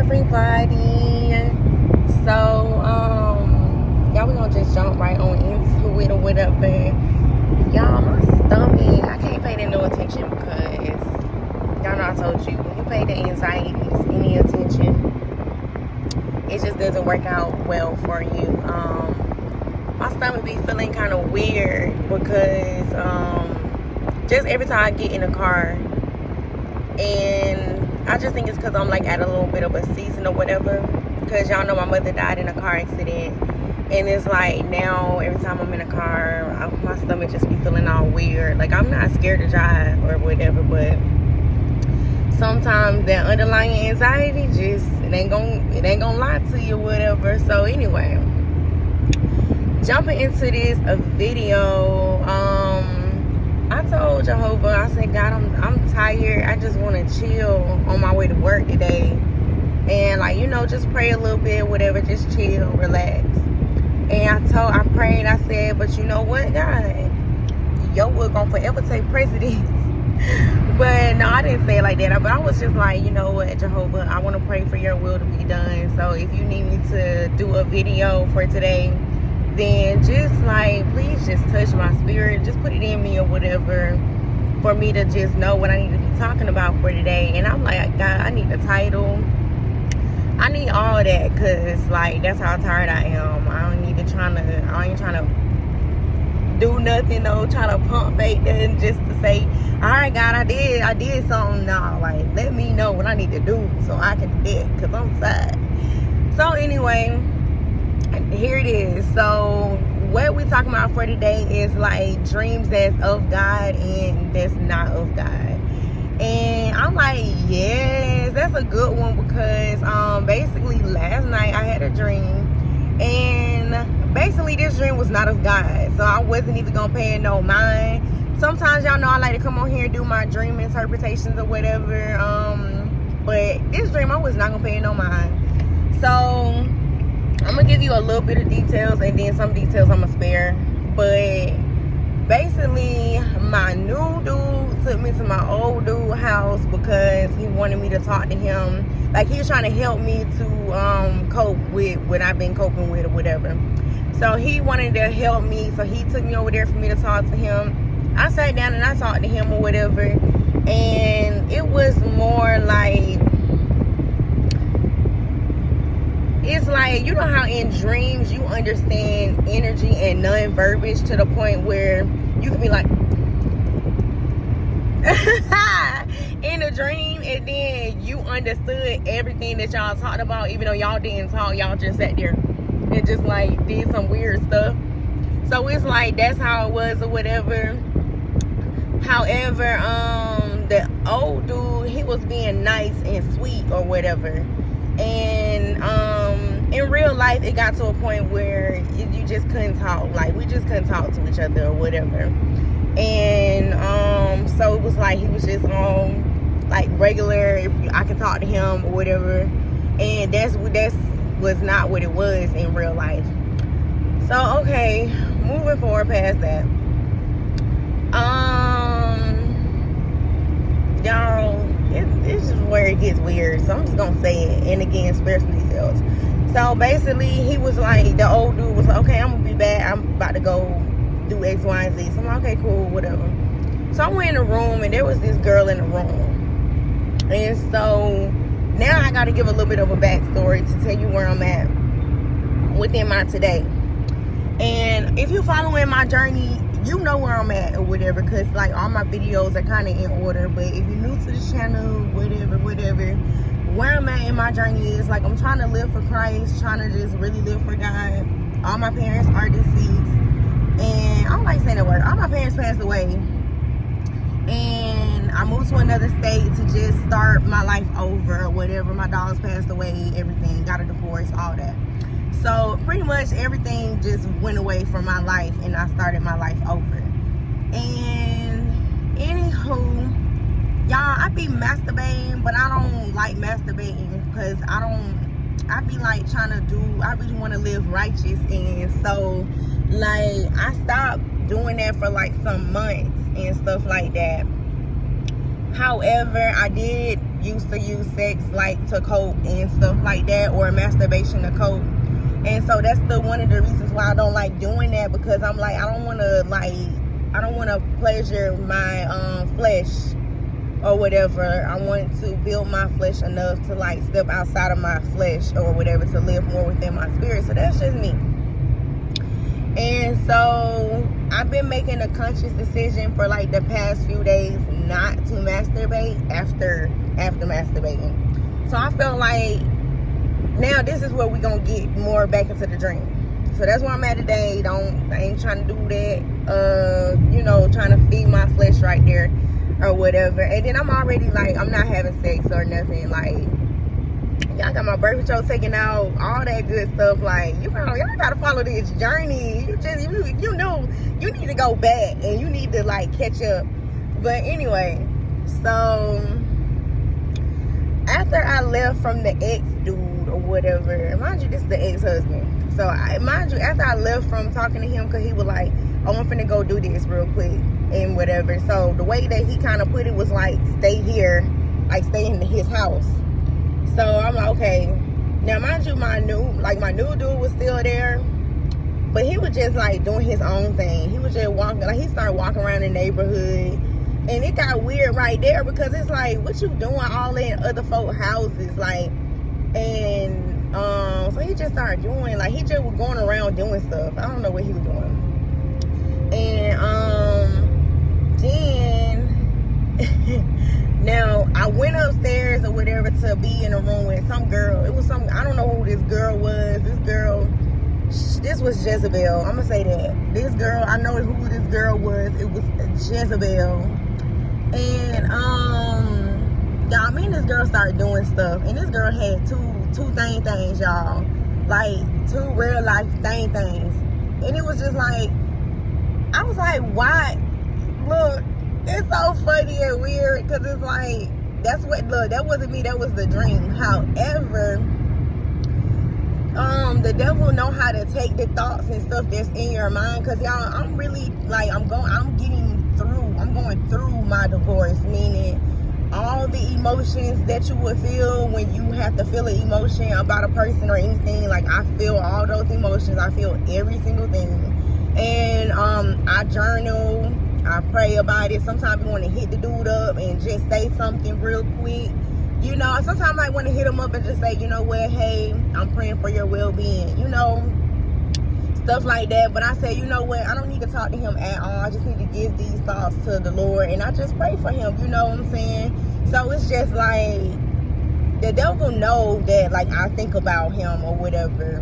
everybody. So y'all, we gonna just jump right on into it or whatever. Y'all, my stomach, I can't pay that no attention because y'all know I told you, when you pay the anxieties any attention, it just doesn't work out well for you. My stomach be feeling kind of weird because just every time I get in the car, and I just think it's because I'm like at a little bit of a season or whatever, because y'all know my mother died in a car accident, and it's like now every time I'm in a car, my stomach just be feeling all weird. Like, I'm not scared to drive or whatever, but sometimes that underlying anxiety just it ain't gonna lie to you or whatever. So anyway, jumping into this video, I told Jehovah, I said, God, I'm tired. I just want to chill on my way to work today. And like, just pray a little bit, whatever, just chill, relax. And I prayed, I said, but you know what, God, your will gonna forever take precedence. But no, I didn't say it like that. But I was just like, you know what, Jehovah, I want to pray for your will to be done. So if you need me to do a video for today, then just like, please just touch my spirit, just put it in me or whatever, for me to just know what I need to be talking about for today. And I'm like, God, I need the title, I need all that, because like, that's how tired I am. I ain't trying to do nothing, no, trying to pump fake nothing just to say, all right, God, I did something. No, like, let me know what I need to do so I can do it, because I'm sad. So anyway, here it is. So what we talking about for today is like dreams that's of God and that's not of God. And I'm like, yes, that's a good one, because basically last night I had a dream, and basically this dream was not of God, so I wasn't even gonna pay it no mind. Sometimes y'all know I like to come on here and do my dream interpretations or whatever, but this dream I was not gonna pay it no mind. So I'm gonna give you a little bit of details, and then some details I'm gonna spare. But basically, my new dude took me to my old dude's house because he wanted me to talk to him. Like, he was trying to help me to cope with what I've been coping with or whatever. So he wanted to help me, so he took me over there for me to talk to him. I sat down and I talked to him or whatever, and it was more like, it's like, you know how in dreams you understand energy and non-verbiage to the point where you can be like in a dream, and then you understood everything that y'all talked about, even though y'all didn't talk, y'all just sat there and just like did some weird stuff. So it's like, that's how it was or whatever. However, the old dude, he was being nice and sweet or whatever. And in real life, it got to a point where you just couldn't talk. Like, we just couldn't talk to each other or whatever. And so it was like, he was just on like regular, if I could talk to him or whatever. And that's was not what it was in real life. So okay, moving forward past that, y'all, this is where it gets weird, so I'm just gonna say it, and again, spare some details. So basically, he was like, the old dude was like, okay, I'm gonna be back, I'm about to go do X, Y, and Z. So I'm like, okay, cool, whatever. So I went in the room, and there was this girl in the room. And so now I gotta give a little bit of a backstory to tell you where I'm at within my today. And if you're following my journey, you know where I'm at or whatever, because like all my videos are kind of in order. But if you're new to the channel, whatever, where I'm at in my journey is like, I'm trying to live for Christ, trying to just really live for God. All my parents are deceased, and I don't like saying that word, all my parents passed away, and I moved to another state to just start my life over or whatever. My dogs passed away, everything, got a divorce, all that. So pretty much everything just went away from my life, and I started my life over. And anywho, y'all, I be masturbating, but I don't like masturbating because I be like trying to I really want to live righteous. And so like, I stopped doing that for like some months and stuff like that. However, I did used to use sex like to cope and stuff like that, or masturbation to cope. And so that's one of the reasons why I don't like doing that, because I'm like, I don't want to pleasure my flesh or whatever. I want to build my flesh enough to like step outside of my flesh or whatever, to live more within my spirit. So that's just me. And so I've been making a conscious decision for like the past few days not to masturbate after masturbating. So I felt like now this is where we're gonna get more back into the dream. So that's where I'm at today. I ain't trying to do that, trying to feed my flesh right there or whatever. And then I'm already like, I'm not having sex or nothing. Like, y'all got my birth control taken out, all that good stuff. Like, y'all gotta follow this journey. You know you need to go back and you need to like catch up. But anyway, so after I left from the ex-dude or whatever, mind you, this is the ex-husband. So mind you, after I left from talking to him, because he was like, oh, I'm finna go do this real quick and whatever. So the way that he kind of put it was like, stay here, like stay in his house. So I'm like, okay. Now mind you, my new dude was still there, but he was just like doing his own thing. He was just walking, like he started walking around the neighborhood. And it got weird right there, because it's like, what you doing all in other folk houses? Like, and so he just started doing, like, he just was going around doing stuff. I don't know what he was doing. And then now I went upstairs or whatever to be in a room with some girl. It was I don't know who this girl was. This was Jezebel. I'm gonna say that. This girl, I know who this girl was. It was Jezebel. And y'all, me and this girl started doing stuff, and this girl had two things, y'all, like two real life things. And it was just like, I was like, why? Look, it's so funny and weird, because it's like, that wasn't me, that was the dream. However, the devil know how to take the thoughts and stuff that's in your mind, because y'all, I'm really like, I'm going through my divorce, meaning all the emotions that you would feel when you have to feel an emotion about a person or anything. Like, I feel all those emotions. I feel every single thing. And I journal, I pray about it. Sometimes I want to hit the dude up and just say something real quick. Sometimes I want to hit him up and just say, you know what, hey, I'm praying for your well-being, stuff like that. But I say, you know what, I don't need to talk to him at all. I just need to give these thoughts to the Lord, and I just pray for him, you know what I'm saying? So it's just like, the devil know that, like, I think about him or whatever,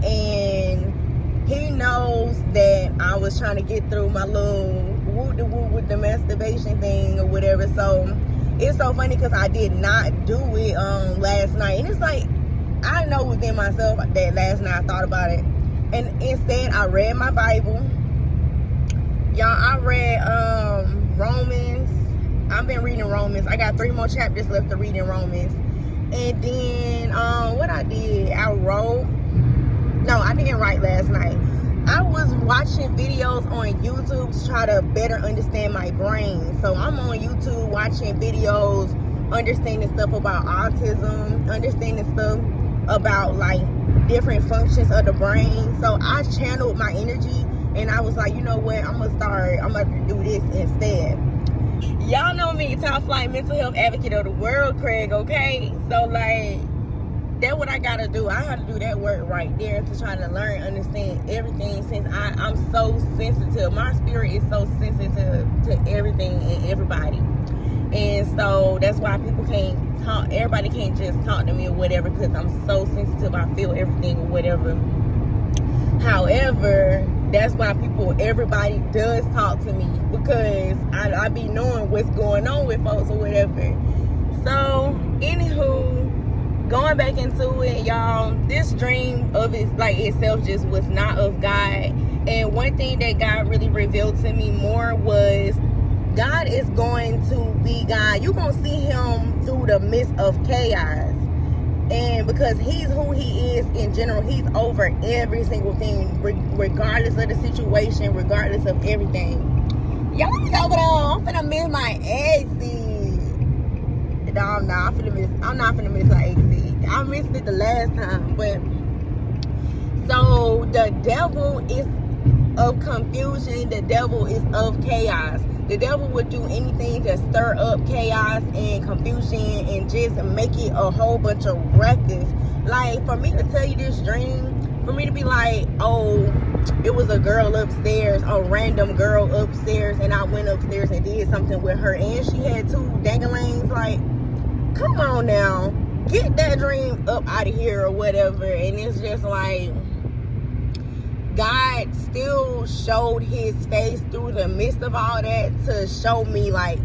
and he knows that I was trying to get through my little woo-de-woo with the masturbation thing or whatever. So it's so funny, because I did not do it last night, and it's like, I know within myself that last night I thought about it. And instead, I read my Bible. Y'all, I read Romans. I've been reading Romans. I got 3 more chapters left to read in Romans. And then, what I did, I wrote. No, I didn't write last night. I was watching videos on YouTube to try to better understand my brain. So I'm on YouTube watching videos, understanding stuff about autism, understanding stuff about, like, different functions of the brain. So I channeled my energy, and I was like, you know what, I'm gonna do this instead. Y'all know me, top flight mental health advocate of the world, Craig, okay? So like, that's what I gotta do. I have to do that work right there to try to learn, understand everything, since I'm so sensitive. My spirit is so sensitive to everything and everybody. And so that's why people can't talk, everybody can't just talk to me or whatever, because I'm so sensitive. I feel everything or whatever. However, that's why everybody does talk to me, because I be knowing what's going on with folks or whatever. So, anywho, going back into it, y'all, this dream of it, like, itself just was not of God. And one thing that God really revealed to me more was, God is going to be God. You're going to see him through the midst of chaos. And because he's who he is in general, he's over every single thing, regardless of the situation, regardless of everything. Y'all over there, I'm finna miss my exit. I'm not finna miss her exit. I missed it the last time, but so the devil is of confusion. The devil is of chaos. The devil would do anything to stir up chaos and confusion and just make it a whole bunch of ruckus. Like, for me to tell you this dream, for me to be like, oh, it was a girl upstairs, a random girl upstairs, and I went upstairs and did something with her, and she had 2 danglings. Like, come on now, get that dream up out of here or whatever. And it's just like, God still showed his face through the midst of all that to show me, like,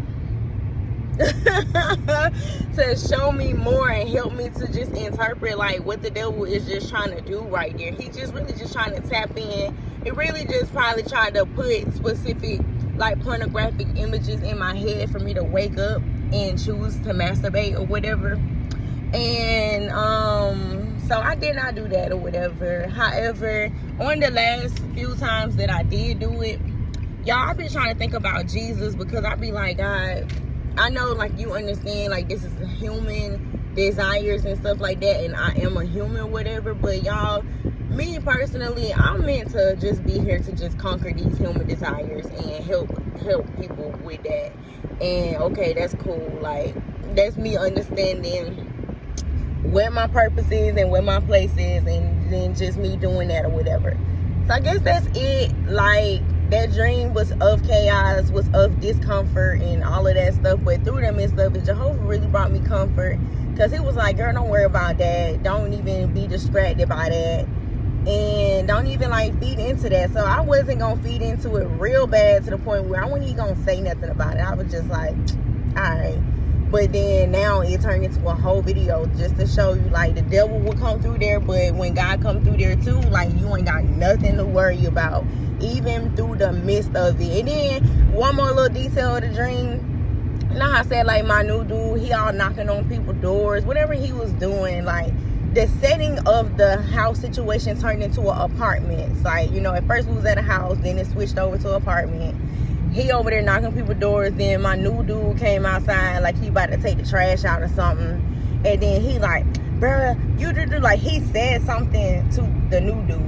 to show me more and help me to just interpret, like, what the devil is just trying to do right there. He's just really just trying to tap in. He really just probably tried to put specific, like, pornographic images in my head for me to wake up and choose to masturbate or whatever. And so I did not do that or whatever. However, on the last few times that I did do it, y'all, I've been trying to think about Jesus, because I be like, God, I know, like, you understand, like, this is human desires and stuff like that, and I am a human, whatever, but y'all, me personally, I'm meant to just be here to just conquer these human desires and help people with that. And okay, that's cool. Like, that's me understanding what my purpose is and what my place is, and then just me doing that or whatever. So I guess that's it. Like, that dream was of chaos, was of discomfort and all of that stuff, but through the midst of it, Jehovah really brought me comfort, because he was like, girl, don't worry about that, don't even be distracted by that, and don't even, like, feed into that. So I wasn't gonna feed into it real bad to the point where I wasn't even gonna say nothing about it. I was just like, all right. But then now it turned into a whole video just to show you, like, the devil will come through there, but when God come through there too, like, you ain't got nothing to worry about, even through the midst of it. And then one more little detail of the dream. You know how I said, like, my new dude, he all knocking on people's doors, whatever he was doing, like, the setting of the house situation turned into an apartment. It's like, you know, at first we was at a house, then it switched over to an apartment. He over there knocking people's doors. Then my new dude came outside like he about to take the trash out or something. And then he like, bruh, you do, like, he said something to the new dude.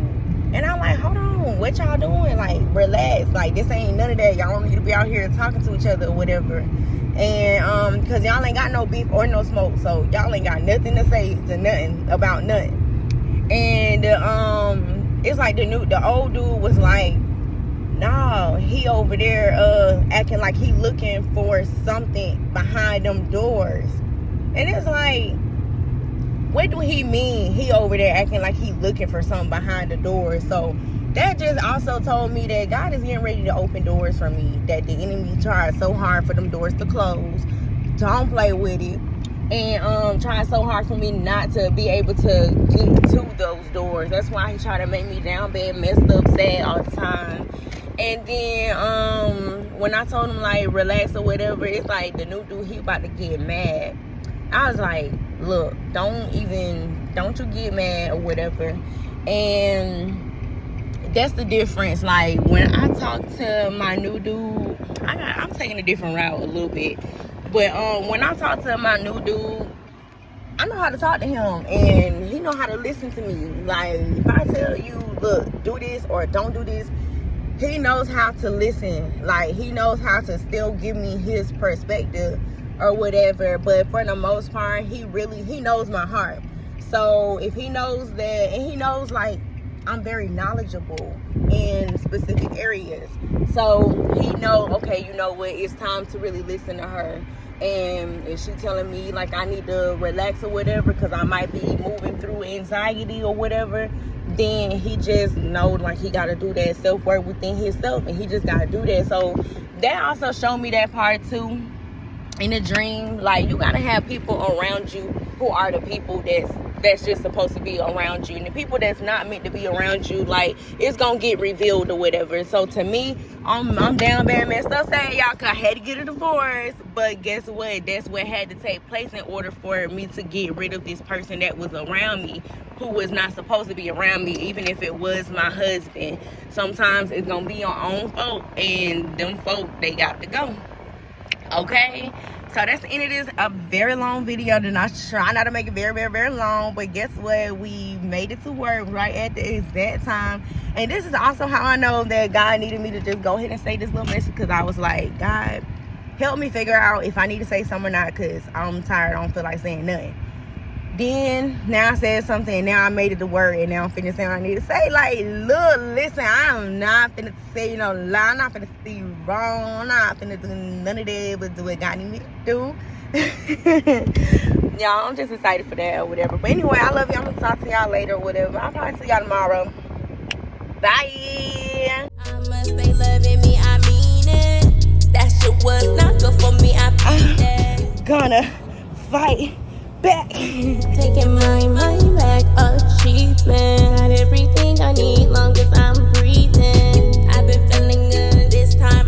And I'm like, hold on, what y'all doing? Like, relax. Like, this ain't none of that. Y'all don't need to be out here talking to each other or whatever. And because y'all ain't got no beef or no smoke, so y'all ain't got nothing to say to nothing about nothing. And it's like the old dude was like, no, he over there acting like he looking for something behind them doors. And it's like, what do he mean he over there acting like he looking for something behind the doors? So that just also told me that God is getting ready to open doors for me, that the enemy tried so hard for them doors to close. Don't play with it. And tried so hard for me not to be able to get to those doors. That's why he tried to make me down bad, messed up, sad all the time. And then when I told him, like, relax or whatever, it's like the new dude, he about to get mad. I was like, look, don't you get mad or whatever. And that's the difference. Like, when I talk to my new dude, I'm taking a different route a little bit. But when I talk to my new dude, I know how to talk to him, and he know how to listen to me. Like, if I tell you, look, do this or don't do this, he knows how to listen. Like, he knows how to still give me his perspective or whatever. But for the most part, he knows my heart. So if he knows that, and he knows, like, I'm very knowledgeable in specific areas. So he know, okay, you know what, it's time to really listen to her. And if she telling me, like, I need to relax or whatever, because I might be moving through anxiety or whatever, then he just know, like, he got to do that self-work within himself, and he just got to do that. So that also showed me that part too in a dream. Like, you got to have people around you who are the people that's just supposed to be around you, and the people that's not meant to be around you, like, it's gonna get revealed or whatever. So to me, I'm down bad, messed up, saying, y'all, cause I had to get a divorce. But guess what, that's what had to take place in order for me to get rid of this person that was around me, who was not supposed to be around me, even if it was my husband. Sometimes it's gonna be your own folk, and them folk, they got to go. Okay, So that's the end of this, a very long video. Then I try not to make it very, very, very long. But guess what? We made it to work right at the exact time. And this is also how I know that God needed me to just go ahead and say this little message. Because I was like, God, help me figure out if I need to say something or not. Because I'm tired. I don't feel like saying nothing. Then, now I said something. And now I made it to word. And now I'm finna say what I need to say. Like, look, listen, I am not finna say no lie. I'm not finna see you wrong. I'm not finna do none of that. But do what God need me to do. Y'all, I'm just excited for that or whatever. But anyway, I love y'all. I'm gonna talk to y'all later or whatever. I'll probably see y'all tomorrow. Bye. I must stay loving me, I mean it. That shit was not good for me, I beat it. Gonna fight back. Taking my money back, achievement. Got everything I need long as I'm breathing. I've been feeling good this time.